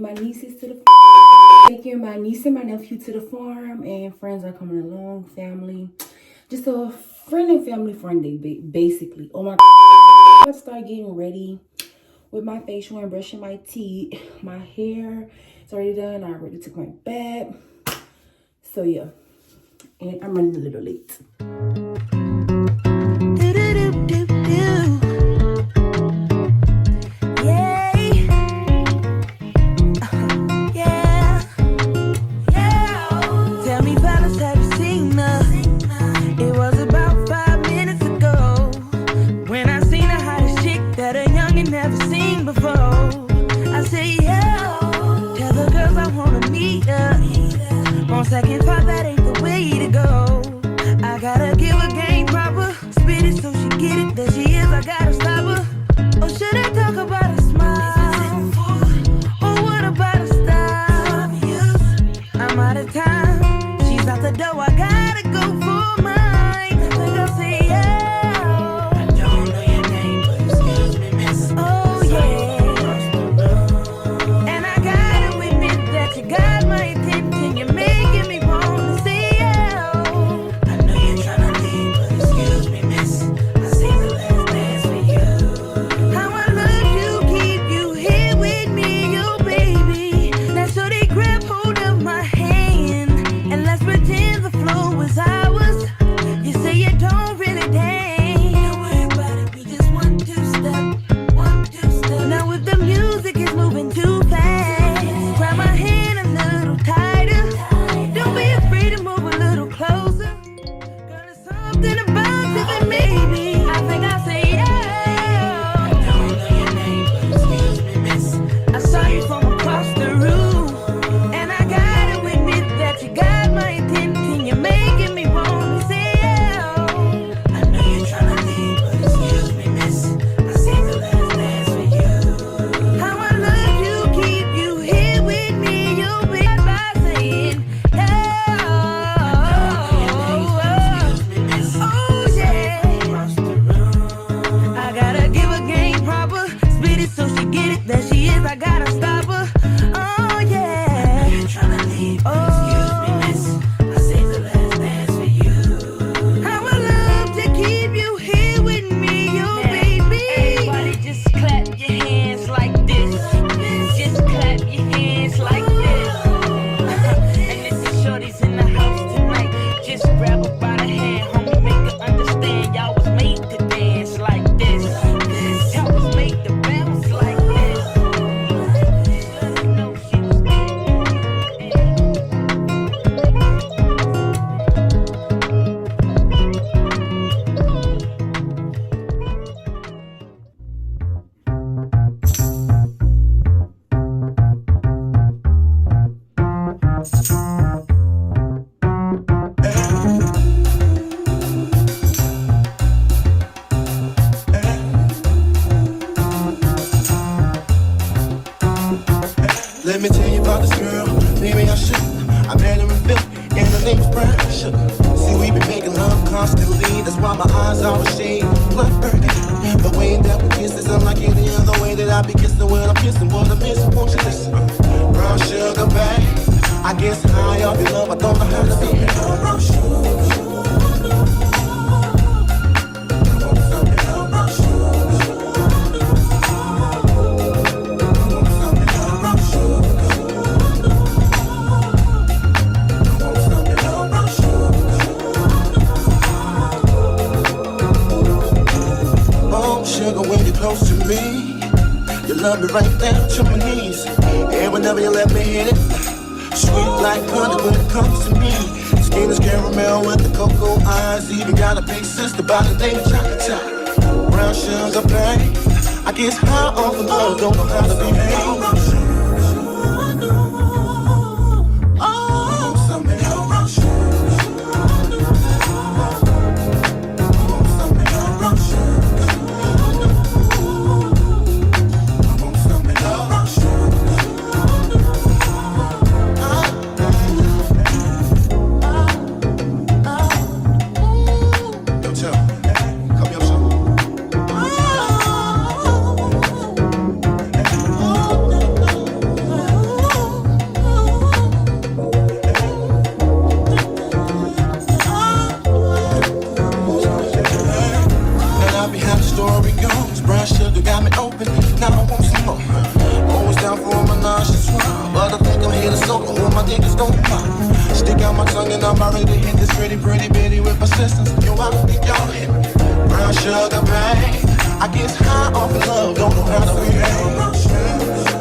my nieces to the taking my niece and my nephew to the farm, and friends are coming along, family. Just a friend and family day, basically. Oh my God. I start getting ready with my facial and brushing my teeth. My hair is already done. I'm ready to go in bed. So yeah, and I'm running a little late. Second thought, that ain't the way to go. I gotta give her game proper. Spit it so she get it. There she is, I gotta stop her. Or should I talk about a smile? Or what about a style? I'm out of time. She's out the door, I gotta go for mine. I think I'll say yeah. I don't know your name, but excuse me, miss. Oh yeah. And I gotta admit that you got my attention. You make Let me tell you about this girl, maybe I should. I met her in Philly, and her name's Brown Sugar. See, we been making love constantly, that's why my eyes are shade blood burgundy. The way that we kiss is unlike any other way that I be kissing when I'm kissing. What I miss, won't you listen? Brown sugar, babe, I guess high off your love, I don't know how to be. Brown sugar. Close to me, you love me right down to my knees. And whenever you let me hit it, sweet like honey when it comes to me. Skin is caramel with the cocoa eyes. Even got a big sister by the name of Chocolate. Brown sugar, babe, I guess how off the love, don't know how to behave. This pretty, pretty bitty with persistence. Yo, I think y'all hit me. Brown sugar, babe. I get high off of love, don't know how to behave.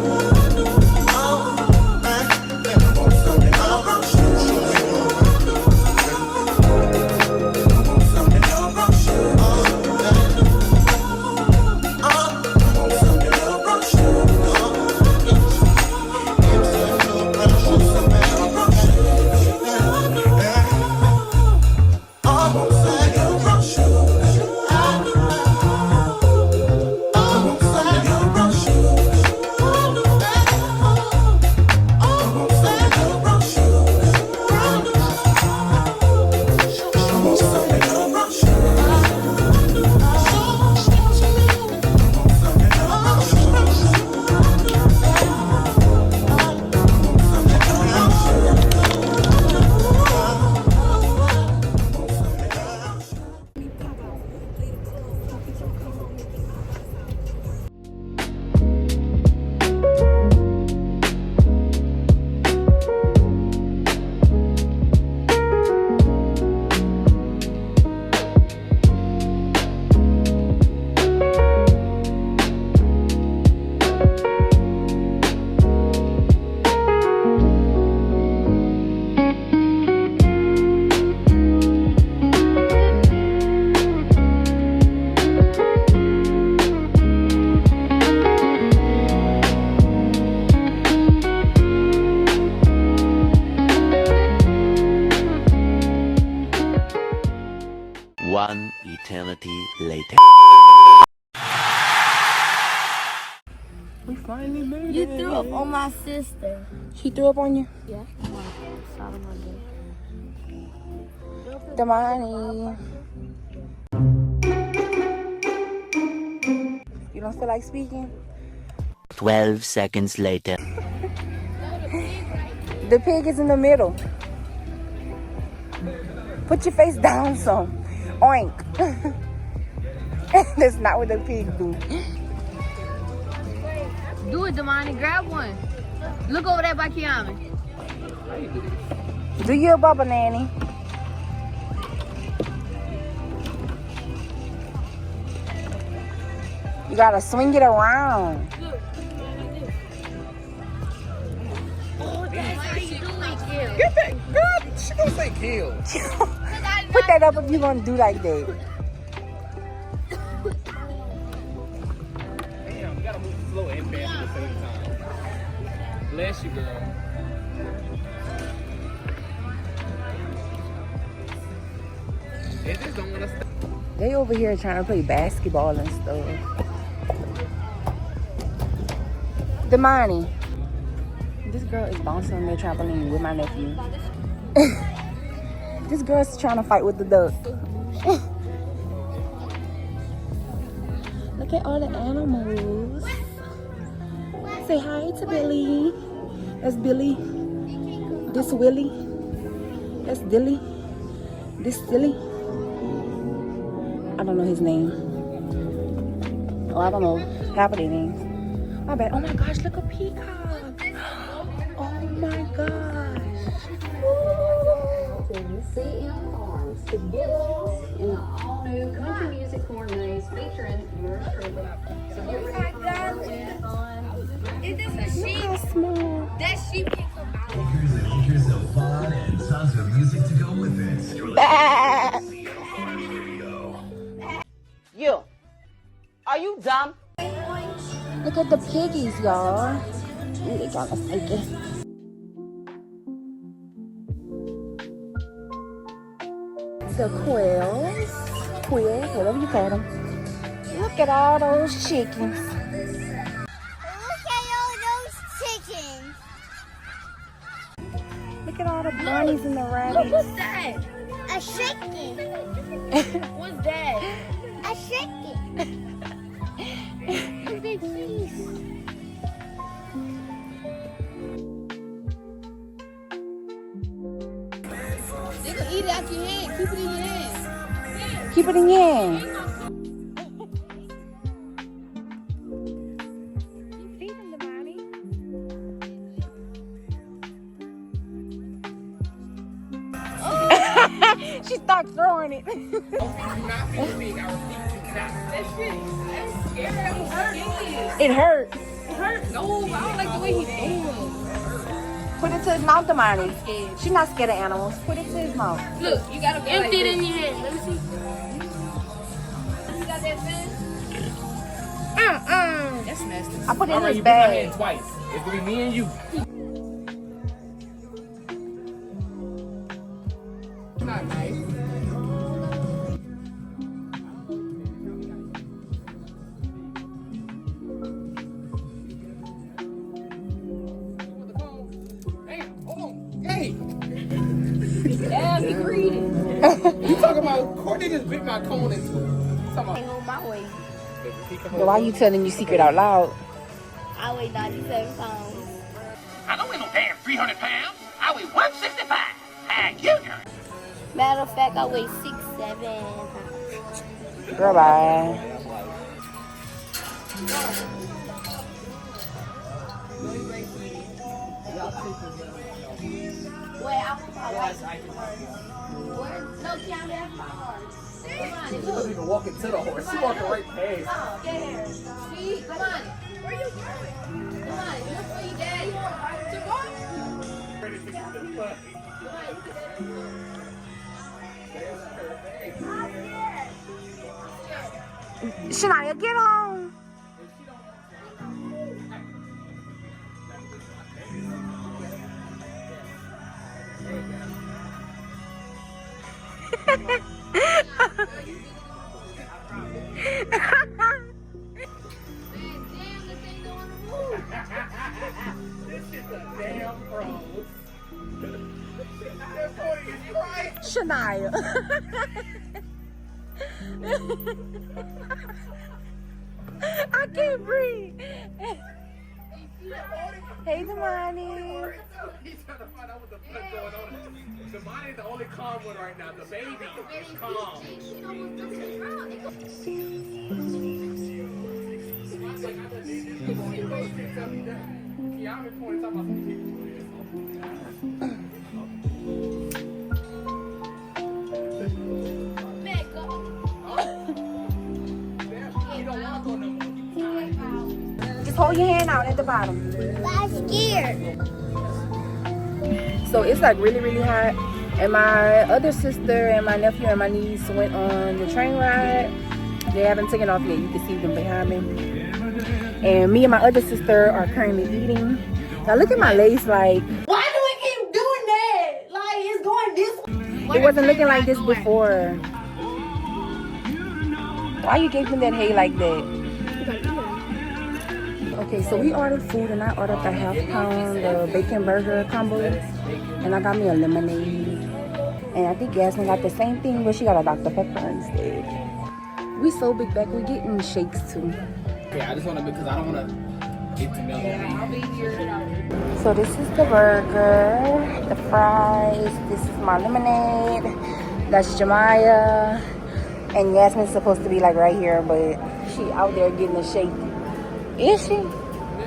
One eternity later. We finally made You it. threw up on my sister. She threw up on you? Yeah. Damani. You don't feel like speaking? 12 seconds later. The pig is in the middle. Put your face down some. Oink. That's not what the pig do. Do it, Damani. Grab one. Look over there by Kiana. Do your bubble nanny. You gotta swing it around. Get that girl. She gonna say kill. Put that up if you gonna do like that. Damn, you gotta move slow and fast at the same time. Bless you, girl. They just don't wanna stop. They over here trying to play basketball and stuff. Damani. This girl is bouncing on the trampoline with my nephew. This girl's trying to fight with the duck. Look at all the animals. Say hi to Billy. That's Billy. This Willie. That's Dilly. This Silly. I don't know his name. Oh, I don't know half of their names. My bad. Oh my gosh, look, a peacock. Oh my gosh. CM Farms to get lost in the all-new country music corn maze featuring yours truly. So get ready for more wind on. It is a Look sheep. how small. That sheep can come out. Here's the fun and tons of music to go with it. You're Ah. You, are you dumb? Look at the piggies, y'all. Ooh, they got us thinking. The quails, whatever you call them. Look at all those chickens. Look at all those chickens. Look at all the bunnies and the rabbits. What's that? A chicken. What's that? A chicken. Look at cheese. You can eat it out your hand. Keep it in your hand. Keep it in your hand. Feed them, Damani. she starts throwing it. Do not be big. I repeat, do not. That shit, that's scary. That was hurt. It hurt. It hurt. No, I don't like the way he doing. Put it to his mouth, Damani. She's not scared of animals. Put it to his mouth. Look, you gotta go empty it in your hand. Let me see. You got that fan? That's nasty. I put it in Alright, his you put my bag. hand twice. It's gonna be me and you. Not nice. Damn, hold on. Hey! Yeah, be greedy. You talking about Courtney just bit my cone in two. Ain't on my way. But why you telling your secret out loud? I weigh 97 pounds. I don't weigh no damn 300 pounds. I weigh 165. Junior. Matter of fact, I weigh 6'7". Girl, bye. Wait, I'm no, count that hard. Come on, She wasn't even walking to the horse. She walking right past. get here. See, come on. Where you going? Come on, look for your daddy. To what? Ready to get the fuck. Shania, get on. Shania. I can't breathe. Hey, Damani. He's trying to find out what the fuck going on. Damani's the only calm one right now. The baby is calm. Just hold your hand out at the bottom. I'm scared. So it's like really, really hot. And my other sister and my nephew and my niece went on the train ride. They haven't taken off yet. You can see them behind me. And me and my other sister are currently eating. Now look at my lace, like. Why do we keep doing that? Like, it's going this way. It wasn't looking like this before. Why you gave them that hay like that? Okay, so we ordered food and I ordered the half-pound bacon burger combo. And I got me a lemonade. And I think Yasmin got the same thing, but she got a Dr. Pepper instead. We so big back, we getting shakes too. Yeah, I just want to, because I don't want to get too mellow. I'll be here. So this is the burger, the fries, this is my lemonade, that's Jemiah, and Yasmin's supposed to be like right here, but she out there getting a shake. Is she?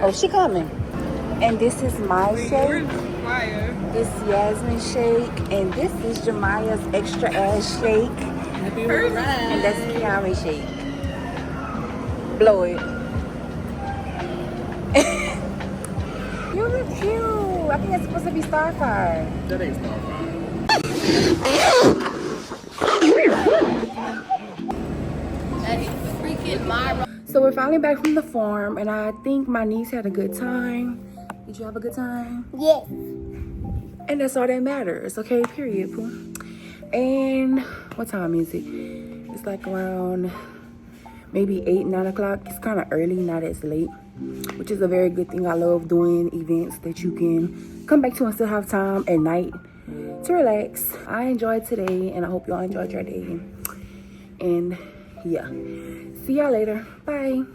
Oh, she coming. And this is my shake, this Yasmin shake, and this is Jemiah's extra ass shake, and that's Kiami shake. Blow it. You look cute. I think that's supposed to be Starfire. That ain't Starfire. That is freaking my. So we're finally back from the farm, and I think my niece had a good time. Did you have a good time? Yes. And that's all that matters, okay? Period, Pooh. And what time is it? It's like around maybe 8, 9 o'clock. It's kind of early, not as late, which is a very good thing. I love doing events that you can come back to and still have time at night to relax. I enjoyed today, and I hope y'all enjoyed your day. And yeah, see y'all later. Bye.